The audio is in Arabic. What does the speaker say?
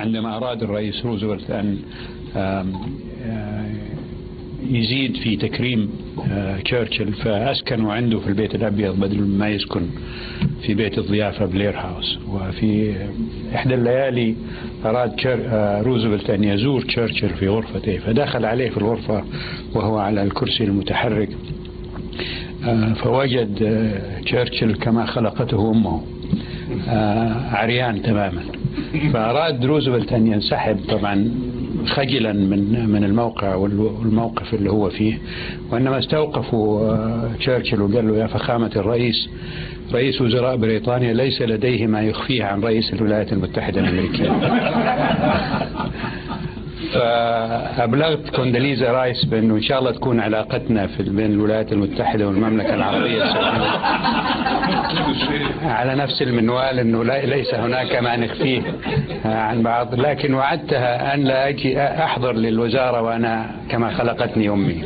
عندما أراد الرئيس روزفلت أن يزيد في تكريم تشرشل فأسكنوا عنده في البيت الأبيض بدل ما يسكن في بيت الضيافة بلير هاوس. وفي إحدى الليالي أراد روزفلت أن يزور تشرشل في غرفته، فدخل عليه في الغرفة وهو على الكرسي المتحرك، فوجد تشرشل كما خلقته أمه، عريان تماما. فأراد روزفلت أن ينسحب طبعا خجلا من الموقع والموقف اللي هو فيه، وإنما استوقفوا تشرشل وقال له: يا فخامة الرئيس، رئيس وزراء بريطانيا ليس لديه ما يخفيه عن رئيس الولايات المتحدة الأمريكية. فأبلغت كونداليزا رايس بأنه إن شاء الله تكون علاقتنا بين الولايات المتحدة والمملكة العربية السعودية على نفس المنوال، أنه ليس هناك ما نخفيه عن بعض، لكن وعدتها أن لا أجي أحضر للوزارة وأنا كما خلقتني أمي.